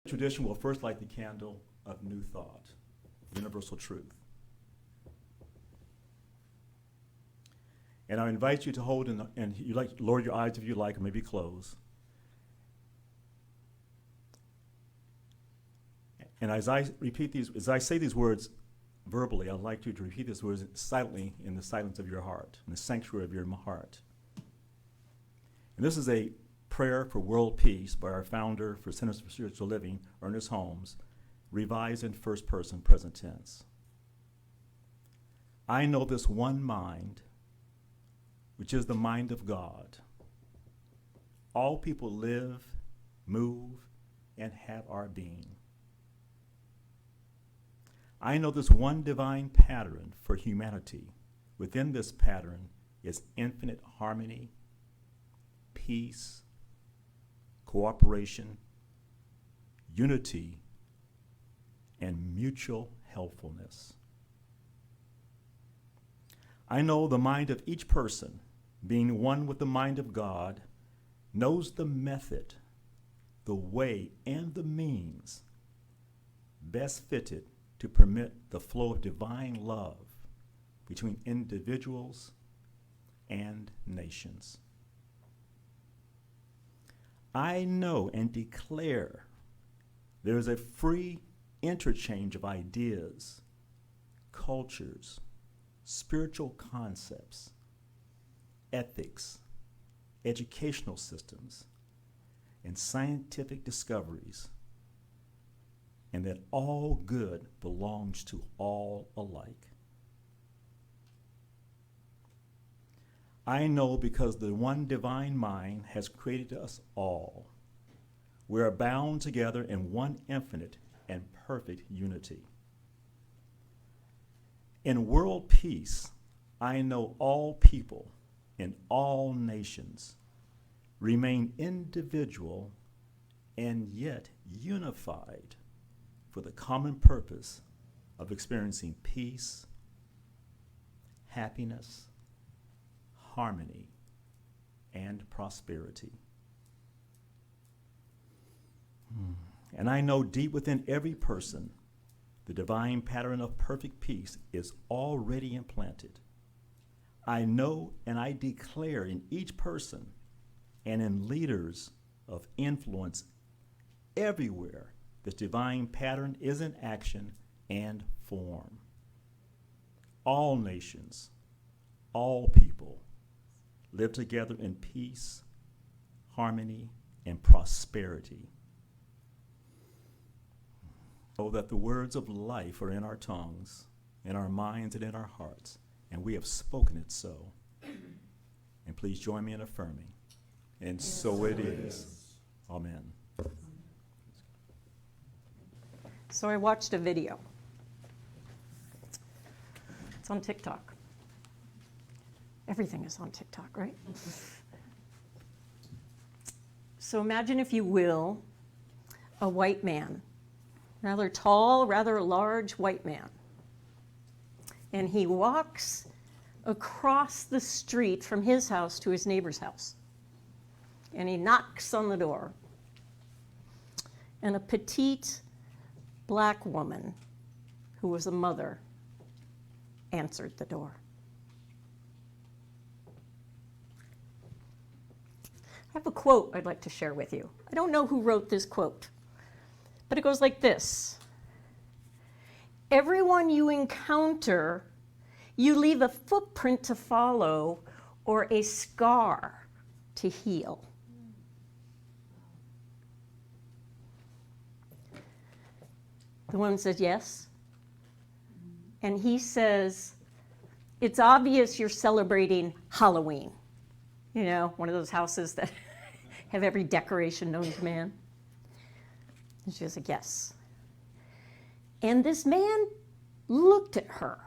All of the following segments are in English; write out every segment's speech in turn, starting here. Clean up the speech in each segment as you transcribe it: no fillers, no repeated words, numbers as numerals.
Tradition will first light the candle of new thought, universal truth. And I invite you to hold, and you like lower your eyes if you like, or maybe close. And as I say these words verbally, I'd like you to repeat these words silently in the silence of your heart, in the sanctuary of your heart. And this is a prayer for world peace by our founder for Centers for Spiritual Living, Ernest Holmes, revised in first person, present tense. I know this one mind, which is the mind of God. All people live, move, and have our being. I know this one divine pattern for humanity. Within this pattern is infinite harmony, peace, cooperation, unity, and mutual helpfulness. I know the mind of each person, being one with the mind of God, knows the method, the way, and the means best fitted to permit the flow of divine love between individuals and nations. I know and declare there is a free interchange of ideas, cultures, spiritual concepts, ethics, educational systems, and scientific discoveries, and that all good belongs to all alike. I know because the one divine mind has created us all. We are bound together in one infinite and perfect unity. In world peace, I know all people in all nations remain individual and yet unified for the common purpose of experiencing peace, happiness, harmony, and prosperity. And I know deep within every person, the divine pattern of perfect peace is already implanted. I know and I declare in each person and in leaders of influence everywhere, this divine pattern is in action and form. All nations, all people live together in peace, harmony, and prosperity. So that the words of life are in our tongues, in our minds, and in our hearts, and we have spoken it so. And please join me in affirming. And so it is. Amen. So I watched a video. It's on TikTok. Everything is on TikTok, right? So imagine, if you will, a white man, rather tall, rather large white man. And he walks across the street from his house to his neighbor's house. And he knocks on the door. And a petite black woman, who was a mother, answered the door. I have a quote I'd like to share with you. I don't know who wrote this quote, but it goes like this. Everyone you encounter, you leave a footprint to follow or a scar to heal. The woman says yes. And he says, it's obvious you're celebrating Halloween. You know, one of those houses that have every decoration known to man. And she was like, yes. And this man looked at her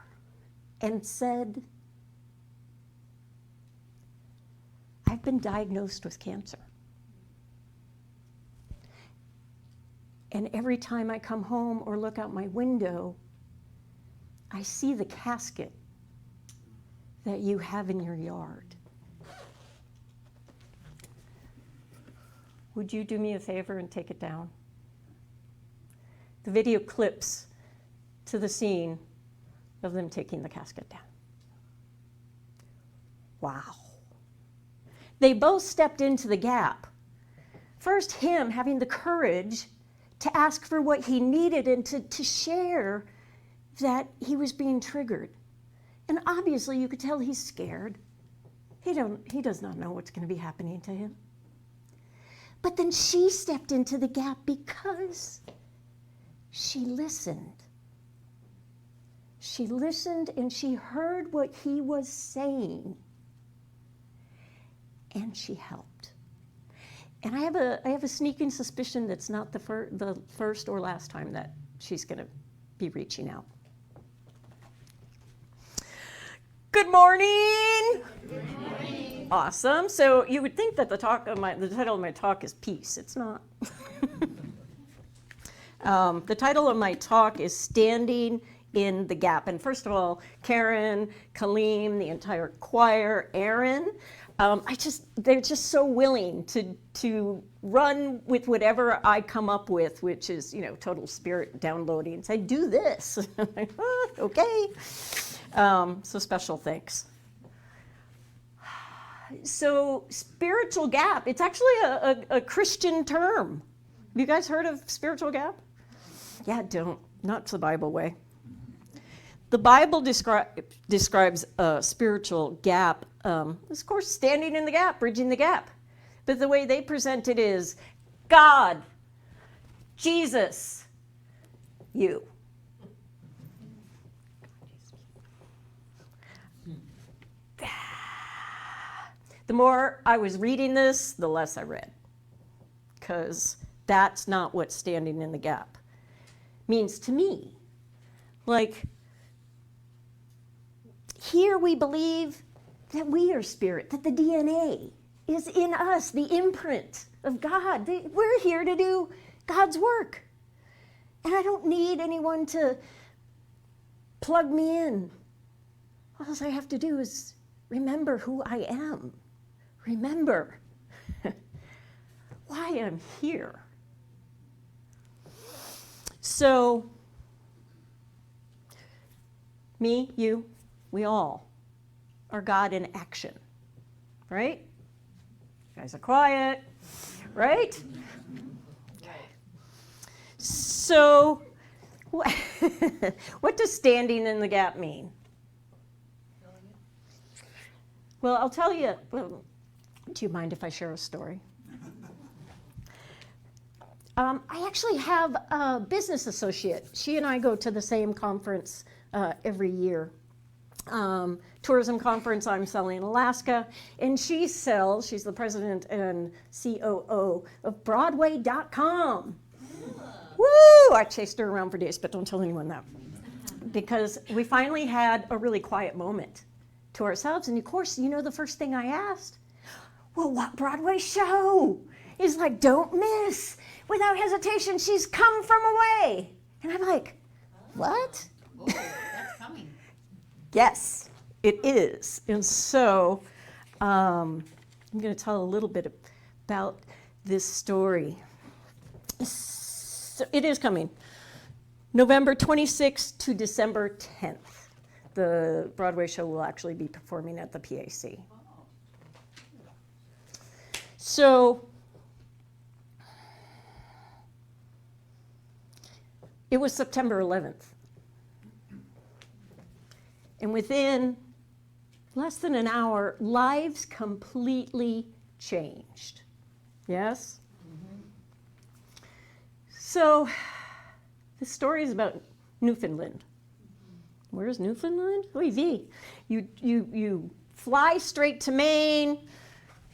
and said, I've been diagnosed with cancer. And every time I come home or look out my window, I see the casket that you have in your yard. Would you do me a favor and take it down? The video clips to the scene of them taking the casket down. Wow. They both stepped into the gap. First, him having the courage to ask for what he needed and to share that he was being triggered. And obviously, you could tell he's scared. He does not know what's going to be happening to him. But then she stepped into the gap because she listened. She listened and she heard what he was saying. And she helped. And I have a sneaking suspicion that's not the first or last time that she's going to be reaching out. Good morning. Good morning. Awesome. So you would think that the title of my talk is Peace. It's not. The title of my talk is Standing in the Gap. And first of all, Karen, Kaleem, the entire choir, Aaron, they're just so willing to run with whatever I come up with, which is, total spirit downloading and say, do this. Okay. So special thanks. So spiritual gap, it's actually a Christian term. Have you guys heard of spiritual gap? Yeah, don't. Not the Bible way. The Bible describes a spiritual gap, of course, standing in the gap, bridging the gap. But the way they present it is God, Jesus, you. The more I was reading this, the less I read. Because that's not what standing in the gap means to me. Like, here we believe that we are spirit, that the DNA is in us, the imprint of God. We're here to do God's work. And I don't need anyone to plug me in. All I have to do is remember who I am. Remember why I'm here. So, me, you, we all are God in action, right? You guys are quiet, right? Okay. So, what does standing in the gap mean? Well, I'll tell you. Well, do you mind if I share a story? I actually have a business associate. She and I go to the same conference every year. Tourism conference I'm selling in Alaska, and she's the president and COO of Broadway.com. Woo! I chased her around for days, but don't tell anyone that. Because we finally had a really quiet moment to ourselves, and of course, the first thing I asked, well, what Broadway show? Is like, don't miss. Without hesitation, she's come from away. And I'm like, what? Oh, that's coming. Yes, it is. And so I'm going to tell a little bit about this story. So it is coming. November 26th to December 10th. The Broadway show will actually be performing at the PAC. So it was September 11th. And within less than an hour, lives completely changed. Yes? Mm-hmm. So the story is about Newfoundland. Where's Newfoundland? Oy vey. You fly straight to Maine,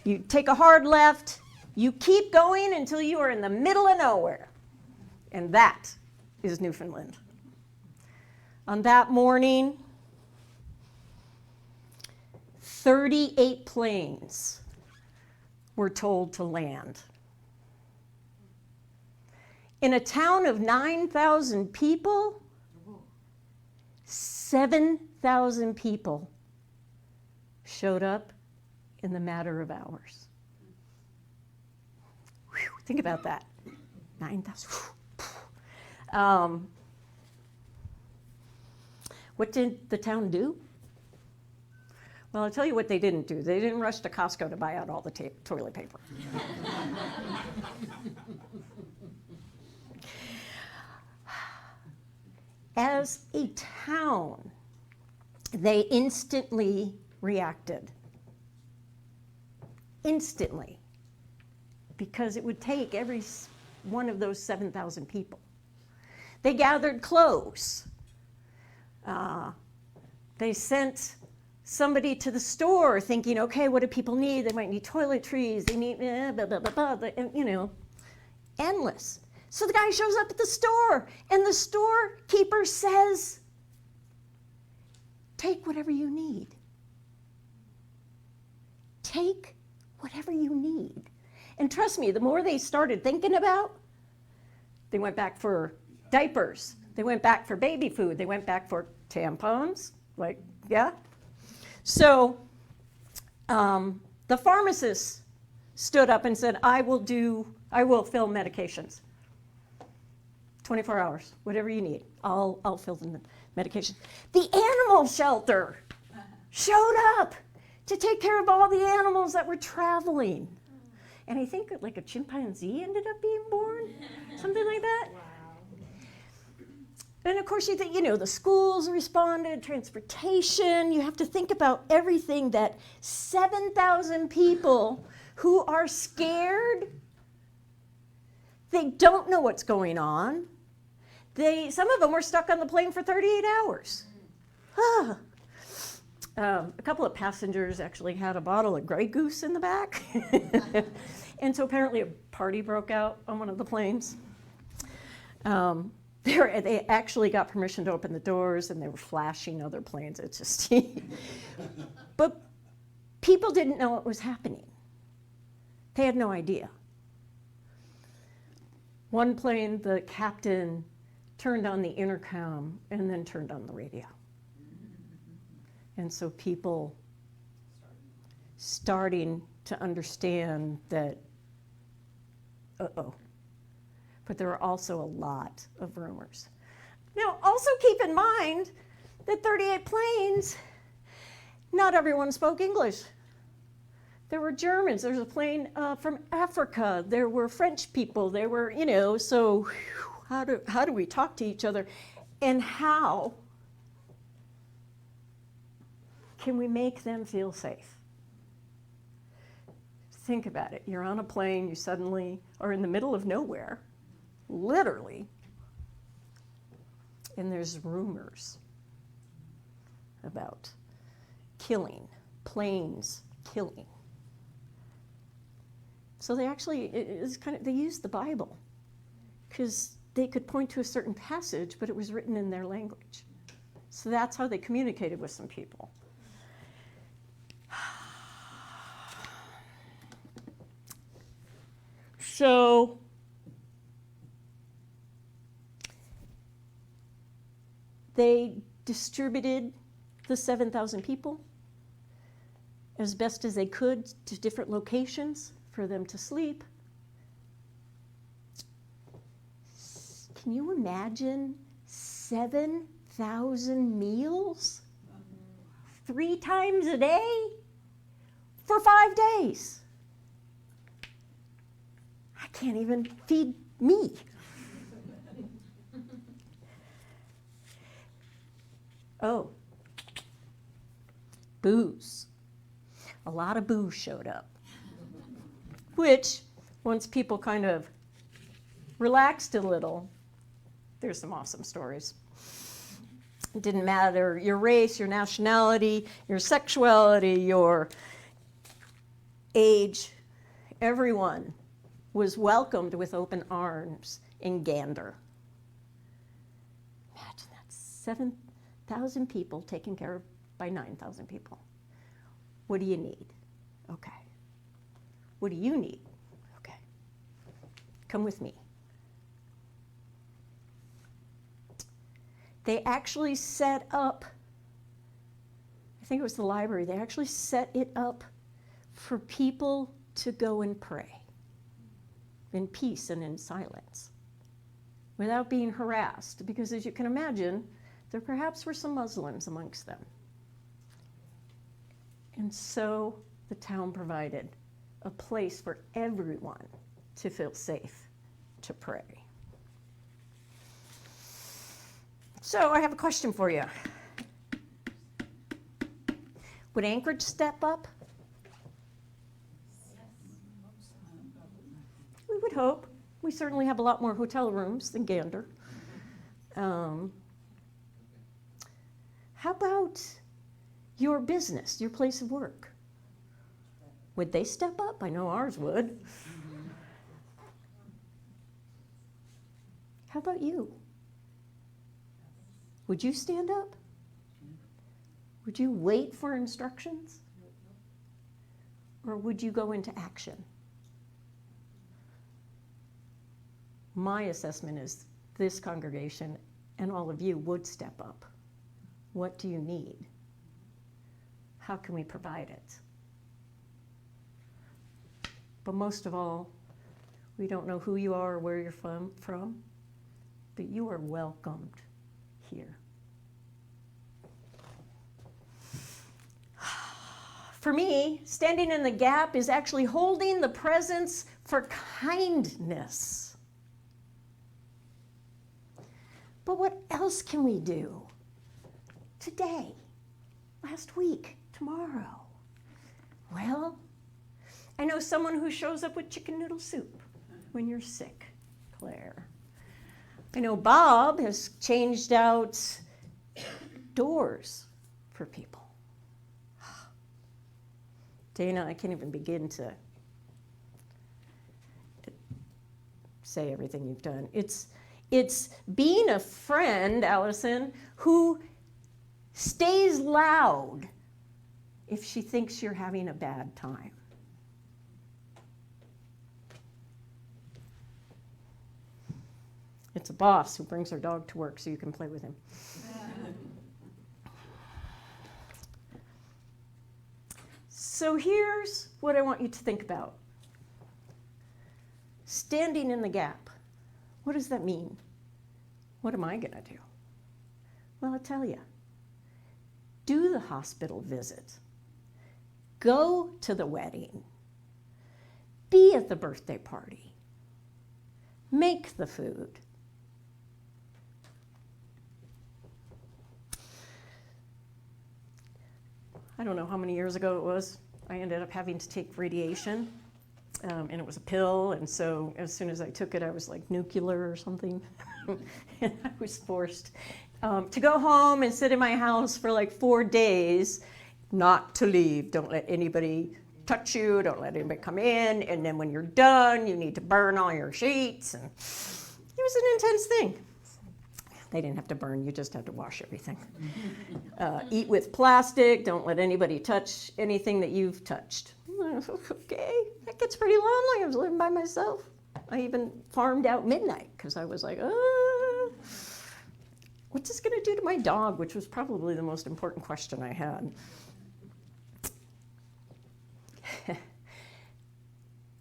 you take a hard left, you keep going until you are in the middle of nowhere. And that is Newfoundland. On that morning, 38 planes were told to land. In a town of 9,000 people, 7,000 people showed up in the matter of hours. Whew, think about that. 9,000. What did the town do? Well, I'll tell you what they didn't do. They didn't rush to Costco to buy out all the toilet paper. As a town, they instantly reacted. Instantly. Because it would take every one of those 7,000 people. They gathered clothes. They sent somebody to the store thinking, okay, what do people need? They might need toiletries, they need blah, blah, blah, blah, you know, endless. So the guy shows up at the store, and the storekeeper says, take whatever you need. Take whatever you need. And trust me, the more they started thinking about, they went back for diapers, they went back for baby food, they went back for tampons, like, yeah. So the pharmacist stood up and said, I will fill medications. 24 hours, whatever you need, I'll fill the medication. The animal shelter showed up to take care of all the animals that were traveling. And I think like a chimpanzee ended up being born, something like that. Wow. And of course, you know, the schools responded, transportation. You have to think about everything that 7,000 people who are scared, they don't know what's going on. Some of them were stuck on the plane for 38 hours. A couple of passengers actually had a bottle of Grey Goose in the back. And so apparently a party broke out on one of the planes. They actually got permission to open the doors, and they were flashing other planes. It's just, but people didn't know what was happening. They had no idea. One plane, the captain turned on the intercom and then turned on the radio. And so people starting to understand that, uh-oh. But there were also a lot of rumors. Now, also keep in mind that 38 planes, not everyone spoke English. There were Germans, there was a plane from Africa, there were French people, there were, you know, so how do we talk to each other? And how can we make them feel safe? Think about it. You're on a plane, you suddenly are in the middle of nowhere, literally, and there's rumors about killing, planes killing. So they actually, they used the Bible because they could point to a certain passage, but it was written in their language. So that's how they communicated with some people. So they distributed the 7,000 people as best as they could to different locations for them to sleep. Can you imagine 7,000 meals 3 times a day for 5 days? I can't even feed me. Oh, booze. A lot of booze showed up, which, once people kind of relaxed a little, there's some awesome stories. It didn't matter your race, your nationality, your sexuality, your age. Everyone was welcomed with open arms in Gander. Imagine that, 7,000 people taken care of by 9,000 people. What do you need? Okay. What do you need? Okay. Come with me. They actually set up, I think it was the library, they actually set it up for people to go and pray in peace and in silence. without being harassed, because as you can imagine, there perhaps were some Muslims amongst them. And so the town provided a place for everyone to feel safe to pray. So I have a question for you. Would Anchorage step up? We would hope. We certainly have a lot more hotel rooms than Gander. How about your business, your place of work? Would they step up? I know ours would. How about you? Would you stand up? Would you wait for instructions? Or would you go into action? My assessment is this congregation and all of you would step up. What do you need? How can we provide it? But most of all, we don't know who you are or where you're from, but you are welcomed here. For me, standing in the gap is actually holding the presence for kindness. But what else can we do? Today, last week, tomorrow? Well, I know someone who shows up with chicken noodle soup when you're sick, Claire. I know Bob has changed out doors for people. Dana, I can't even begin to say everything you've done. It's being a friend, Allison, who stays loud if she thinks you're having a bad time. It's a boss who brings her dog to work so you can play with him. So here's what I want you to think about. Standing in the gap. What does that mean? What am I going to do? Well, I'll tell you. Do the hospital visit. Go to the wedding. Be at the birthday party. Make the food. I don't know how many years ago it was. I ended up having to take radiation, and it was a pill, and so as soon as I took it, I was like nuclear or something, and I was forced to go home and sit in my house for like 4 days, not to leave. Don't let anybody touch you, don't let anybody come in, and then when you're done, you need to burn all your sheets, and it was an intense thing. They didn't have to burn, you just had to wash everything. Eat with plastic, don't let anybody touch anything that you've touched. Okay, that gets pretty lonely. I was living by myself. I even farmed out midnight because I was like, what's this gonna do to my dog? Which was probably the most important question I had.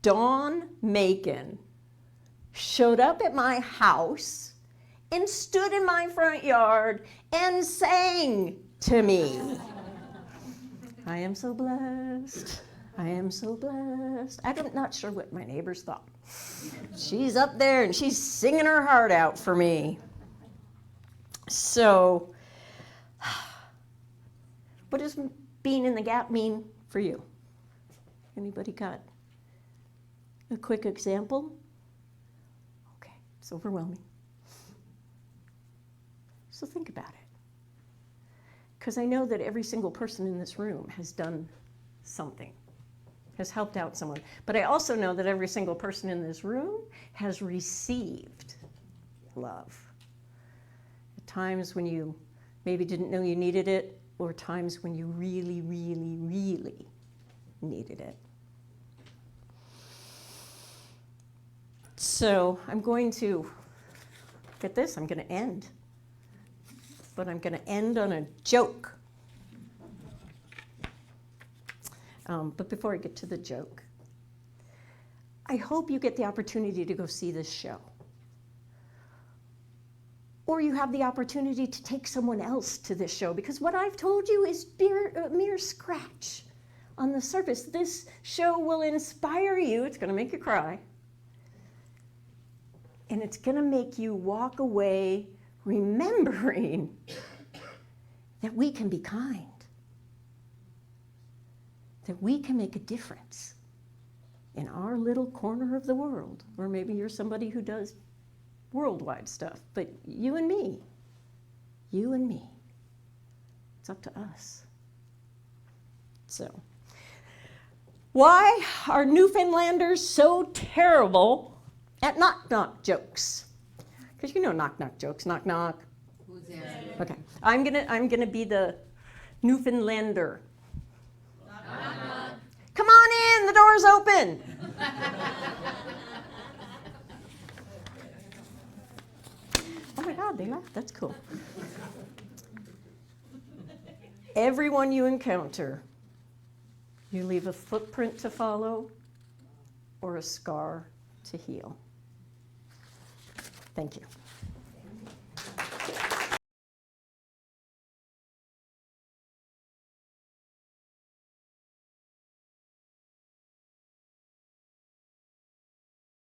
Dawn Macon showed up at my house and stood in my front yard and sang to me. I am so blessed. I am so blessed. I'm not sure what my neighbors thought. She's up there and she's singing her heart out for me. So, what does being in the gap mean for you? Anybody got a quick example? Okay, it's overwhelming. So think about it. Because I know that every single person in this room has done something, has helped out someone. But I also know that every single person in this room has received love. At times when you maybe didn't know you needed it, or times when you really, really, really needed it. So I'm going to, get this, I'm going to end. But I'm going to end on a joke. But before I get to the joke, I hope you get the opportunity to go see this show. Or you have the opportunity to take someone else to this show, because what I've told you is a mere scratch on the surface. This show will inspire you. It's going to make you cry. And it's going to make you walk away remembering that we can be kind, that we can make a difference in our little corner of the world. Or maybe you're somebody who does worldwide stuff, but you and me, it's up to us. So, why are Newfoundlanders so terrible at knock-knock jokes? Because you know knock-knock jokes, knock-knock. Who's there? Okay, I'm gonna be the Newfoundlander. Come on in, the door's open. Oh my God, they laughed. That's cool. Everyone you encounter, you leave a footprint to follow or a scar to heal. Thank you.